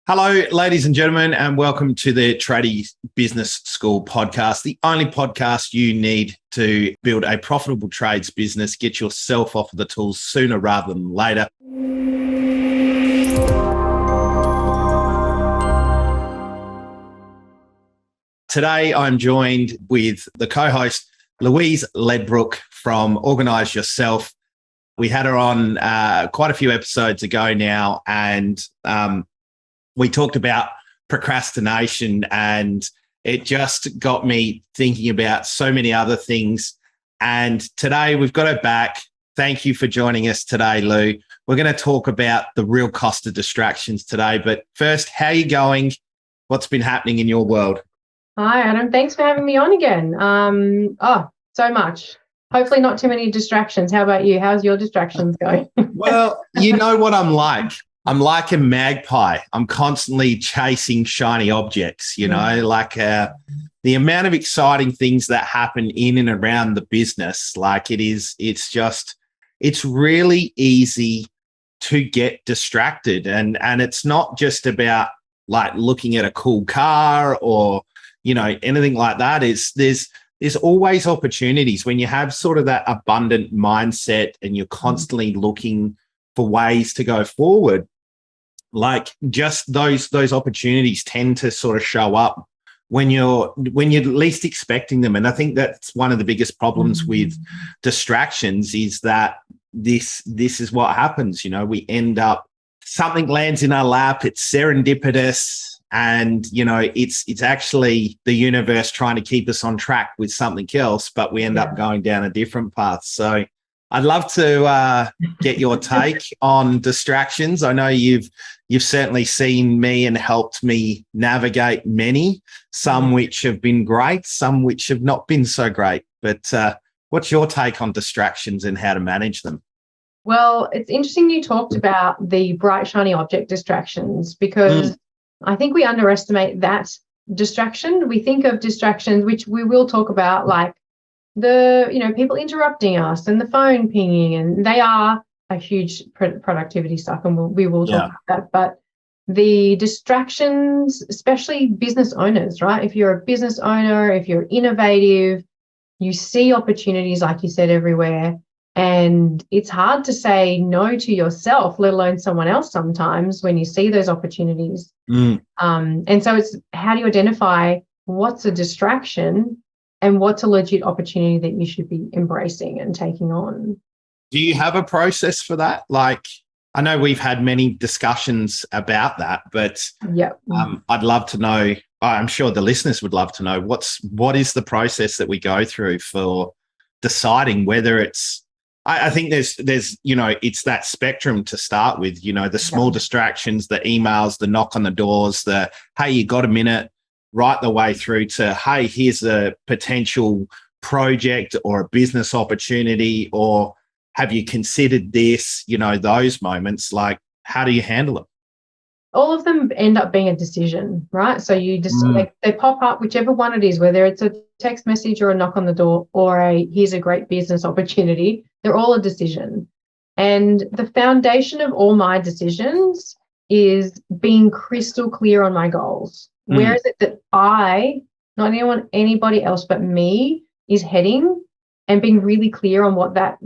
Hello, ladies and gentlemen, and welcome to the Tradie Business School podcast, the only podcast you need to build a profitable trades business, get yourself off of the tools sooner rather than later. Today, I'm joined with the co-host, Louise Ledbrook from Organise Yourself. We had her on quite a few episodes ago now, and we talked about procrastination, and it just got me thinking about so many other things. And today we've got her back. Thank you for joining us today, Lou. We're going to talk about the real cost of distractions today. But first, how are you going? What's been happening in your world? Hi, Adam. Thanks for having me on again. So much. Hopefully not too many distractions. How about you? How's your distractions going? Well, you know what I'm like. I'm like a magpie. I'm constantly chasing shiny objects, the amount of exciting things that happen in and around the business. It's really easy to get distracted. And it's not just about like looking at a cool car or, anything like that. There's always opportunities when you have sort of that abundant mindset and you're constantly looking for ways to go forward. Like just those opportunities tend to sort of show up when you're least expecting them. And I think that's one of the biggest problems with distractions is that this is what happens. We end up, something lands in our lap, it's serendipitous, and it's actually the universe trying to keep us on track with something else, but we end up going down a different path. So I'd love to get your take on distractions. I know you've certainly seen me and helped me navigate many, some which have been great, some which have not been so great. But what's your take on distractions and how to manage them? Well, it's interesting you talked about the bright, shiny object distractions because I think we underestimate that distraction. We think of distractions, which we will talk about, like people interrupting us and the phone pinging, and they are a huge productivity suck, and we will talk about that. But the distractions, especially business owners, right? If you're a business owner, if you're innovative, you see opportunities, like you said, everywhere. And it's hard to say no to yourself, let alone someone else sometimes when you see those opportunities. And so it's how do you identify what's a distraction and what's a legit opportunity that you should be embracing and taking on? Do you have a process for that? Like, I know we've had many discussions about that, but I'd love to know, I'm sure the listeners would love to know what is the process that we go through for deciding whether it's, I think there's it's that spectrum to start with, the small distractions, the emails, the knock on the doors, the, hey, you got a minute, right the way through to, hey, here's a potential project or a business opportunity, or have you considered this, those moments, like how do you handle it? All of them end up being a decision, right? So you just, they pop up, whichever one it is, whether it's a text message or a knock on the door or here's a great business opportunity, they're all a decision. And the foundation of all my decisions is being crystal clear on my goals. Where is it that not anybody else but me is heading, and being really clear on what that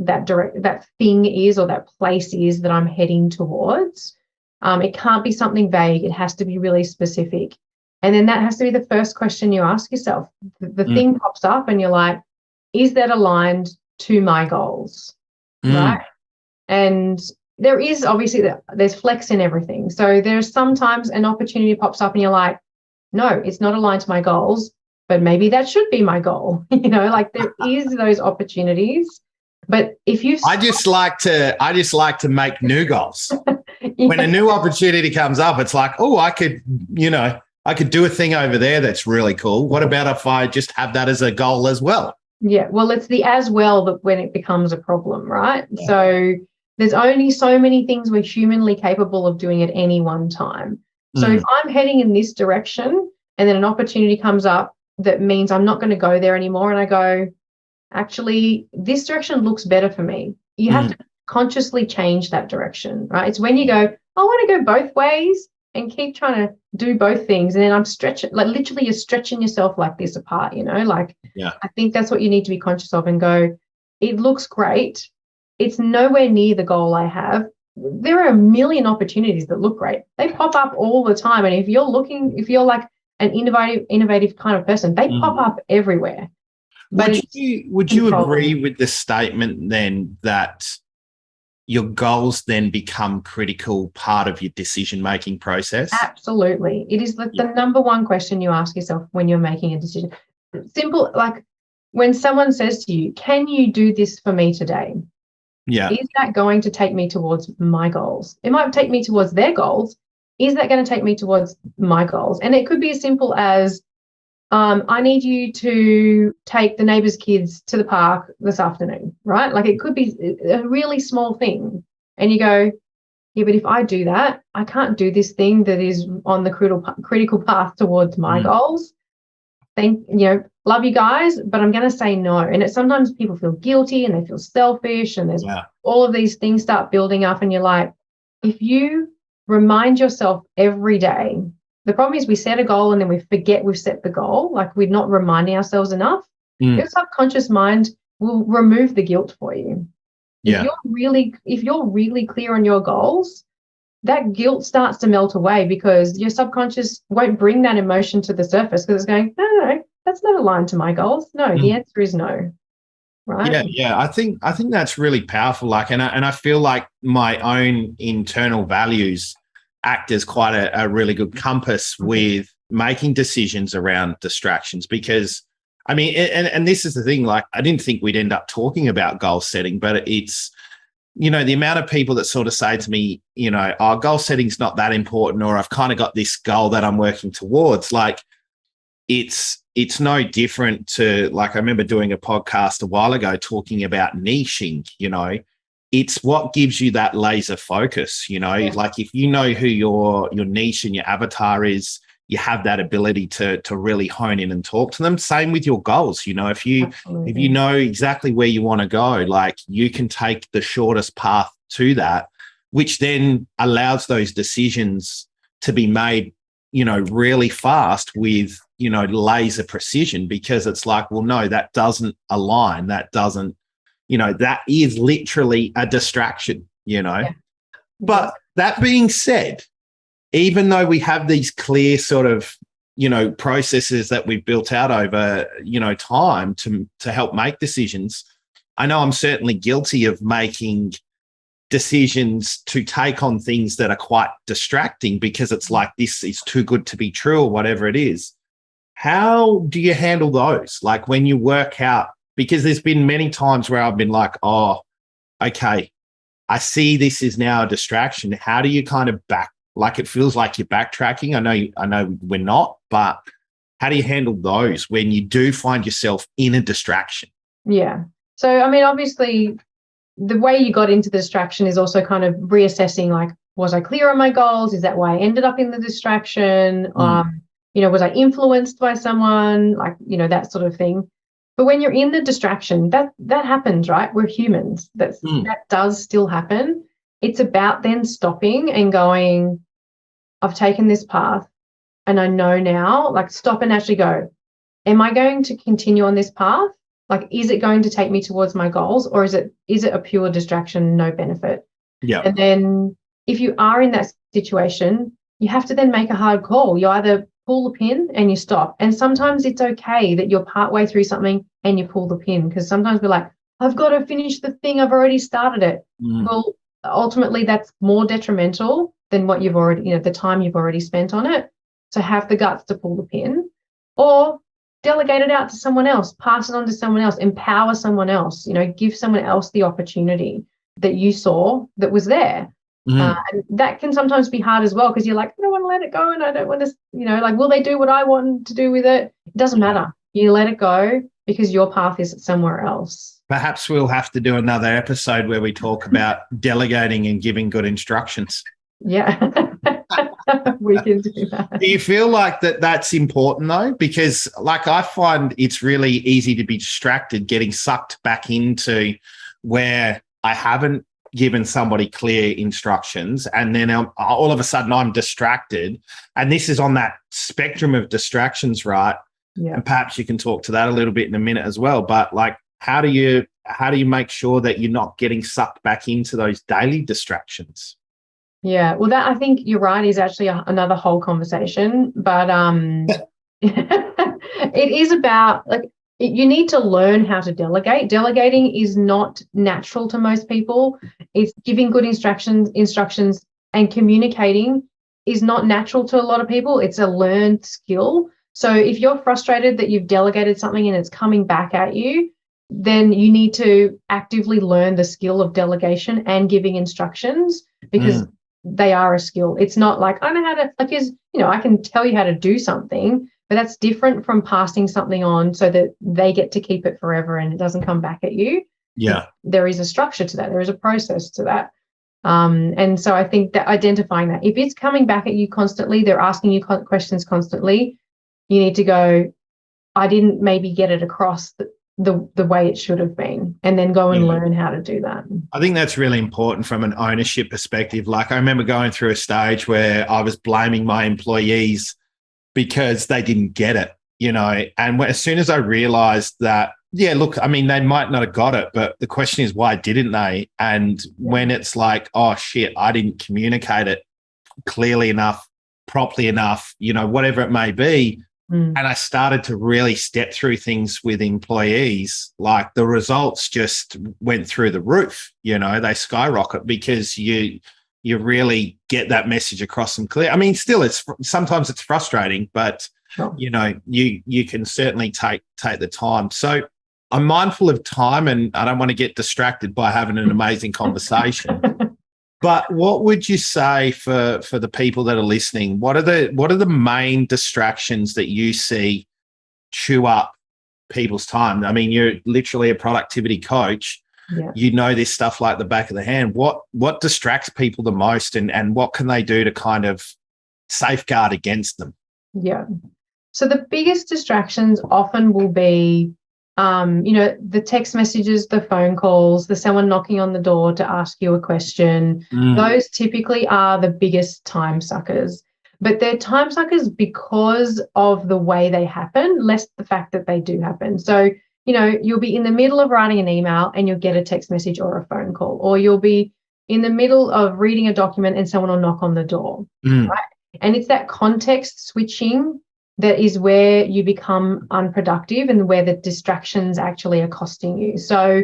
thing is or that place is that I'm heading towards. It can't be something vague. It has to be really specific. And then that has to be the first question you ask yourself. The thing pops up and you're like, is that aligned to my goals? Right? And there is obviously, there's flex in everything. So there's sometimes an opportunity pops up and you're like, no, it's not aligned to my goals, but maybe that should be my goal. Like there is those opportunities. But if you, I just like to make new goals. When a new opportunity comes up, it's like, oh, I could do a thing over there that's really cool. What about if I just have that as a goal as well? Yeah, well, it's the as well that when it becomes a problem, right? Yeah. So there's only so many things we're humanly capable of doing at any one time. So if I'm heading in this direction and then an opportunity comes up that means I'm not going to go there anymore, and I go, actually, this direction looks better for me. You have to consciously change that direction, right? It's when you go, I want to go both ways, and keep trying to do both things. And then I'm stretching, like literally you're stretching yourself like this apart, like, Yeah. I think that's what you need to be conscious of and go, it looks great. It's nowhere near the goal I have. There are a million opportunities that look great. They pop up all the time. And if you're like an innovative kind of person, they pop up everywhere. But would you agree with the statement then that your goals then become critical part of your decision-making process? Absolutely. It is the number one question you ask yourself when you're making a decision. Simple, like when someone says to you, can you do this for me today? Yeah. Is that going to take me towards my goals? It might take me towards their goals. Is that going to take me towards my goals? And it could be as simple as, I need you to take the neighbor's kids to the park this afternoon, right? Like it could be a really small thing. And you go, yeah, but if I do that, I can't do this thing that is on the critical path towards my goals. Love you guys, but I'm going to say no. And sometimes people feel guilty and they feel selfish and there's all of these things start building up. And you're like, if you remind yourself every day, the problem is we set a goal and then we forget we've set the goal, like we're not reminding ourselves enough. Your subconscious mind will remove the guilt for you. Yeah. If you're really clear on your goals, that guilt starts to melt away because your subconscious won't bring that emotion to the surface because it's going, no, that's not aligned to my goals. No, the answer is no. Right? Yeah. I think that's really powerful. Like, and I feel like my own internal values act as quite a really good compass with making decisions around distractions because, I mean, and this is the thing, like, I didn't think we'd end up talking about goal setting, but it's, the amount of people that sort of say to me, goal setting's not that important, or I've kind of got this goal that I'm working towards. Like, it's no different to, like, I remember doing a podcast a while ago talking about niching, it's what gives you that laser focus, like if you know who your niche and your avatar is, you have that ability to really hone in and talk to them. Same with your goals. If you know exactly where you want to go, like you can take the shortest path to that, which then allows those decisions to be made, really fast with, laser precision, because it's like, well, no, that doesn't align. That doesn't, that is literally a distraction, Yeah. But that being said, even though we have these clear sort of, processes that we've built out over, time to help make decisions, I know I'm certainly guilty of making decisions to take on things that are quite distracting because it's like, this is too good to be true or whatever it is. How do you handle those? Like when you work out, because there's been many times where I've been like, oh, okay, I see this is now a distraction. How do you kind of like it feels like you're backtracking? I know we're not, but how do you handle those when you do find yourself in a distraction? Yeah. So, I mean, obviously, the way you got into the distraction is also kind of reassessing, like, was I clear on my goals? Is that why I ended up in the distraction? Was I influenced by someone? Like, that sort of thing. But when you're in the distraction, that happens, right? We're humans. That does still happen. It's about then stopping and going, I've taken this path and I know now, like stop and actually go, am I going to continue on this path? Like, is it going to take me towards my goals, or is it a pure distraction, no benefit? Yeah. And then if you are in that situation, you have to then make a hard call. You either pull the pin and you stop. And sometimes it's okay that you're partway through something and you pull the pin, because sometimes we're like, I've got to finish the thing. I've already started it. Well, ultimately that's more detrimental than what you've already, the time you've already spent on it. So have the guts to pull the pin, or delegate it out to someone else, pass it on to someone else, empower someone else, give someone else the opportunity that you saw that was there. And that can sometimes be hard as well, because you're like, I don't want to let it go, and I don't want to, like, will they do what I want to do with it? It doesn't matter. You let it go because your path is somewhere else. Perhaps we'll have to do another episode where we talk about delegating and giving good instructions. Yeah, we can do that. Do you feel like that's important though? Because like I find it's really easy to be distracted, getting sucked back into where I haven't given somebody clear instructions, and then all of a sudden I'm distracted. And this is on that spectrum of distractions, right? Yeah. And perhaps you can talk to that a little bit in a minute as well. But like, how do you make sure that you're not getting sucked back into those daily distractions? Yeah, well, that, I think you're right, is actually another whole conversation. But it is about, like, you need to learn how to delegate. Delegating is not natural to most people. It's giving good instructions and communicating is not natural to a lot of people. It's a learned skill. So if you're frustrated that you've delegated something and it's coming back at you, then you need to actively learn the skill of delegation and giving instructions, because they are a skill. It's not like, I know how to, like, I can tell you how to do something, but that's different from passing something on so that they get to keep it forever and it doesn't come back at you. Yeah. There is a structure to that. There is a process to that. And so I think that identifying that, if it's coming back at you constantly, they're asking you questions constantly, you need to go, I didn't maybe get it across the way it should have been, and then go and learn how to do that. I think that's really important from an ownership perspective. Like, I remember going through a stage where I was blaming my employees because they didn't get it, and as soon as I realized that, yeah, look, I mean, they might not have got it, but the question is, why didn't they? And when it's like, oh shit, I didn't communicate it clearly enough, properly enough, whatever it may be. And I started to really step through things with employees, like the results just went through the roof. They skyrocket because you really get that message across them clear. I mean, still, sometimes it's frustrating, but you can certainly take the time. So I'm mindful of time, and I don't want to get distracted by having an amazing conversation. But what would you say for the people that are listening? What are the main distractions that you see chew up people's time? I mean, you're literally a productivity coach. Yeah. You know this stuff like the back of the hand. What distracts people the most, and what can they do to kind of safeguard against them? Yeah. So the biggest distractions often will be the text messages, the phone calls, the someone knocking on the door to ask you a question. Those typically are the biggest time suckers. But they're time suckers because of the way they happen, less the fact that they do happen. So, you'll be in the middle of writing an email and you'll get a text message or a phone call, or you'll be in the middle of reading a document and someone will knock on the door, right? And it's that context switching that is where you become unproductive and where the distractions actually are costing you. So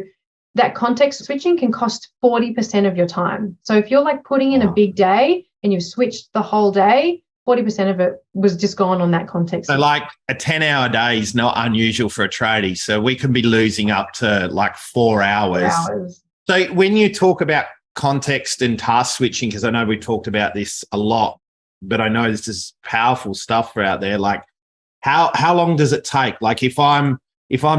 that context switching can cost 40% of your time. So if you're like putting in a big day and you've switched the whole day, 40% of it was just gone on that context. So like a 10-hour day is not unusual for a tradie. So we can be losing up to like 4 hours. So when you talk about context and task switching, because I know we talked about this a lot, but I know this is powerful stuff for out there. Like, how long does it take? Like, if I'm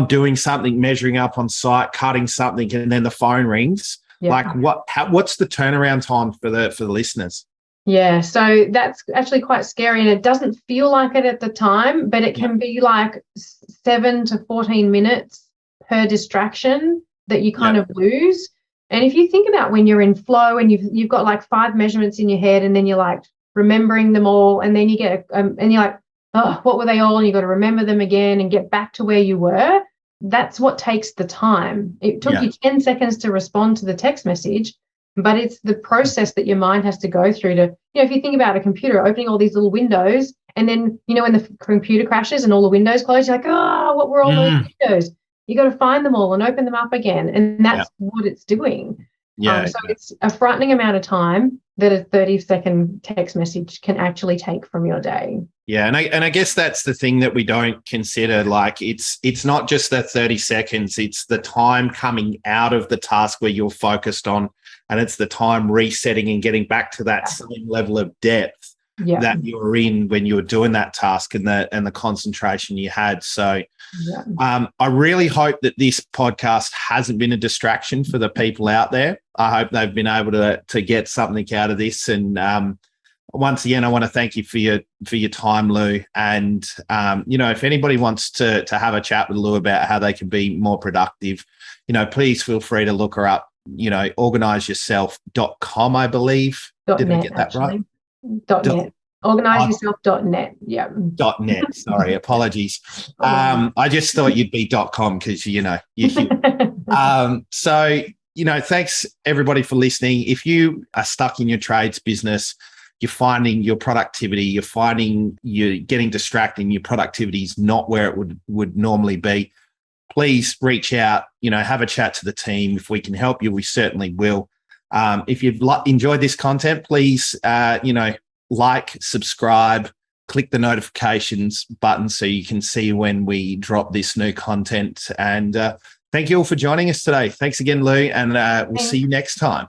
doing something, measuring up on site, cutting something, and then the phone rings, like what's the turnaround time for the listeners? Yeah, so that's actually quite scary, and it doesn't feel like it at the time, but it can be like 7 to 14 minutes per distraction that you kind of lose. And if you think about when you're in flow and you've got like 5 measurements in your head, and then you're like remembering them all, and then you get and you're like, oh, what were they all? And you got to remember them again and get back to where you were. That's what takes the time. It took you 10 seconds to respond to the text message, but it's the process that your mind has to go through to, if you think about a computer opening all these little windows, and then, when the computer crashes and all the windows close, you're like, what were all those windows? You got to find them all and open them up again. And that's what it's doing. So it's a frightening amount of time that a 30-second text message can actually take from your day. Yeah, and I guess that's the thing that we don't consider. Like, it's not just that 30 seconds, it's the time coming out of the task where you're focused on, and it's the time resetting and getting back to that same level of depth that you're in when you were doing that task, and the concentration you had. So I really hope that this podcast hasn't been a distraction for the people out there. I hope they've been able to get something out of this. And once again, I want to thank you for your time, Lou. And if anybody wants to have a chat with Lou about how they can be more productive, please feel free to look her up organizeyourself.com, I believe. Did I .net, get that actually. right? .net. Organizeyourself.net. Yeah. .net. Sorry, apologies. I just thought you'd be .com because, you're human. So, thanks everybody for listening. If you are stuck in your trades business, you're finding your productivity, you're finding you're getting distracted and your productivity is not where it would normally be, please reach out, have a chat to the team. If we can help you, we certainly will. If you've enjoyed this content, please, like, subscribe, click the notifications button so you can see when we drop this new content. And thank you all for joining us today. Thanks again, Lou, and we'll see you next time.